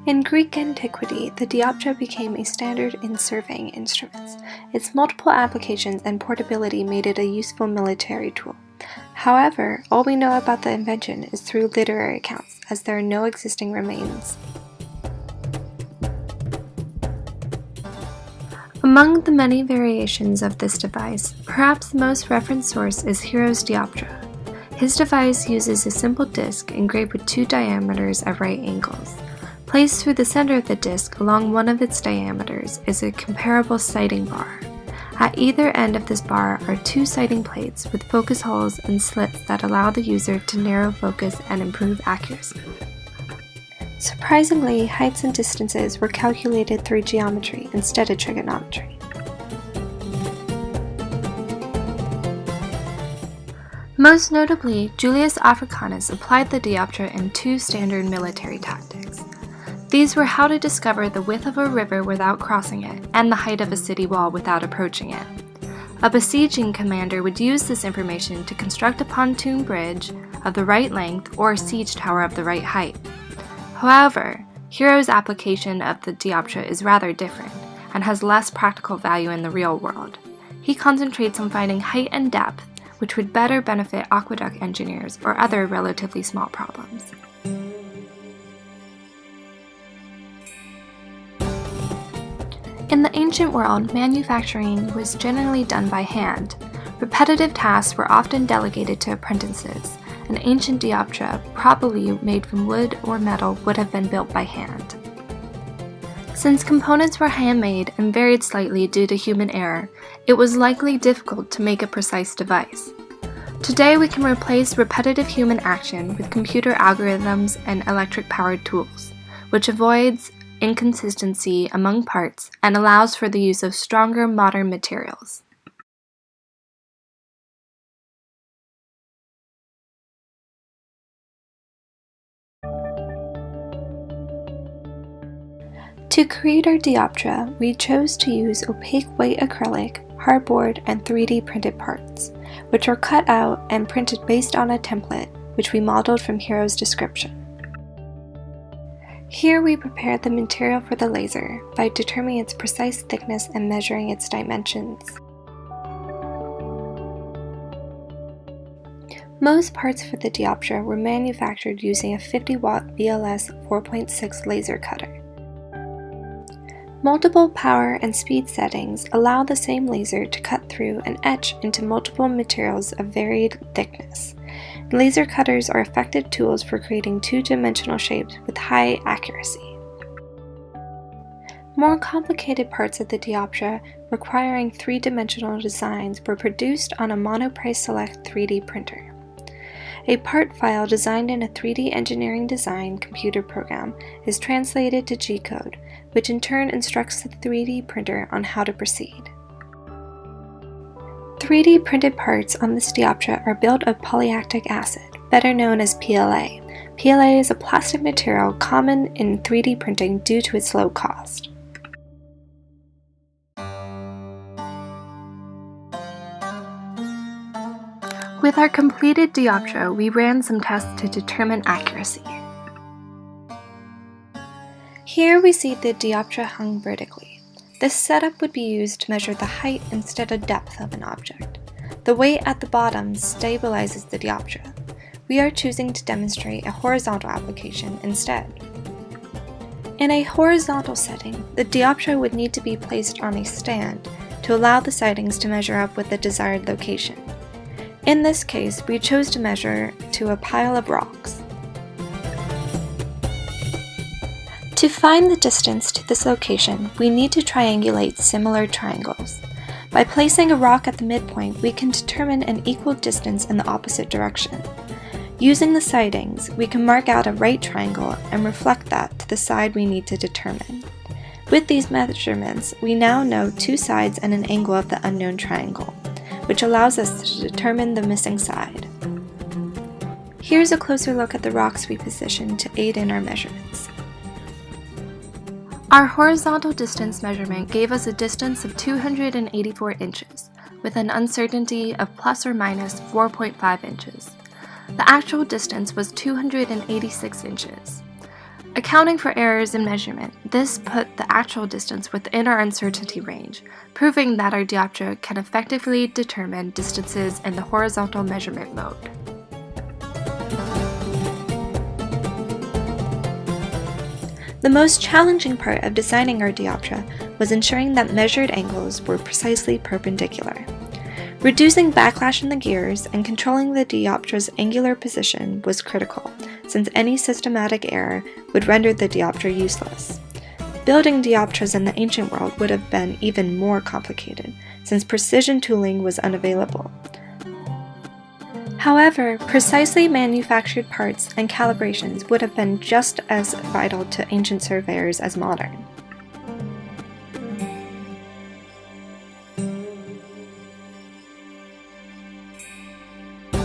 In Greek antiquity, the dioptra became a standard in surveying instruments. Its multiple applications and portability made it a useful military tool. However, all we know about the invention is through literary accounts, as there are no existing remains. Among the many variations of this device, perhaps the most referenced source is Hero's Dioptra. His device uses a simple disc engraved with two diameters at right angles. Placed through the center of the disc along one of its diameters is a comparable sighting bar. At either end of this bar are two sighting plates with focus holes and slits that allow the user to narrow focus and improve accuracy. Surprisingly, heights and distances were calculated through geometry instead of trigonometry. Most notably, Julius Africanus applied the dioptra in two standard military tactics. These were how to discover the width of a river without crossing it, and the height of a city wall without approaching it. A besieging commander would use this information to construct a pontoon bridge of the right length or a siege tower of the right height. However, Hero's application of the dioptra is rather different, and has less practical value in the real world. He concentrates on finding height and depth, which would better benefit aqueduct engineers or other relatively small problems. In the ancient world, manufacturing was generally done by hand. Repetitive tasks were often delegated to apprentices. An ancient dioptra, probably made from wood or metal, would have been built by hand. Since components were handmade and varied slightly due to human error, it was likely difficult to make a precise device. Today we can replace repetitive human action with computer algorithms and electric-powered tools, which avoids inconsistency among parts and allows for the use of stronger modern materials. To create our dioptra, we chose to use opaque white acrylic, hardboard, and 3D printed parts, which were cut out and printed based on a template, which we modeled from Hero's description. Here we prepared the material for the laser by determining its precise thickness and measuring its dimensions. Most parts for the dioptra were manufactured using a 50-watt BLS 4.6 laser cutter. Multiple power and speed settings allow the same laser to cut through and etch into multiple materials of varied thickness. Laser cutters are effective tools for creating two-dimensional shapes with high accuracy. More complicated parts of the dioptra requiring three-dimensional designs were produced on a Monoprice Select 3D printer. A part file designed in a 3D engineering design computer program is translated to G-code, which in turn instructs the 3D printer on how to proceed. 3D printed parts on this dioptra are built of polylactic acid, better known as PLA. PLA is a plastic material common in 3D printing due to its low cost. With our completed dioptra, we ran some tests to determine accuracy. Here we see the dioptra hung vertically. This setup would be used to measure the height instead of depth of an object. The weight at the bottom stabilizes the dioptra. We are choosing to demonstrate a horizontal application instead. In a horizontal setting, the dioptra would need to be placed on a stand to allow the sightings to measure up with the desired location. In this case, we chose to measure to a pile of rocks. To find the distance to this location, we need to triangulate similar triangles. By placing a rock at the midpoint, we can determine an equal distance in the opposite direction. Using the sightings, we can mark out a right triangle and reflect that to the side we need to determine. With these measurements, we now know two sides and an angle of the unknown triangle, which allows us to determine the missing side. Here's a closer look at the rocks we positioned to aid in our measurements. Our horizontal distance measurement gave us a distance of 284 inches, with an uncertainty of plus or minus 4.5 inches. The actual distance was 286 inches. Accounting for errors in measurement, this put the actual distance within our uncertainty range, proving that our dioptra can effectively determine distances in the horizontal measurement mode. The most challenging part of designing our dioptra was ensuring that measured angles were precisely perpendicular. Reducing backlash in the gears and controlling the dioptra's angular position was critical, since any systematic error would render the dioptra useless. Building dioptras in the ancient world would have been even more complicated, since precision tooling was unavailable. However, precisely manufactured parts and calibrations would have been just as vital to ancient surveyors as modern.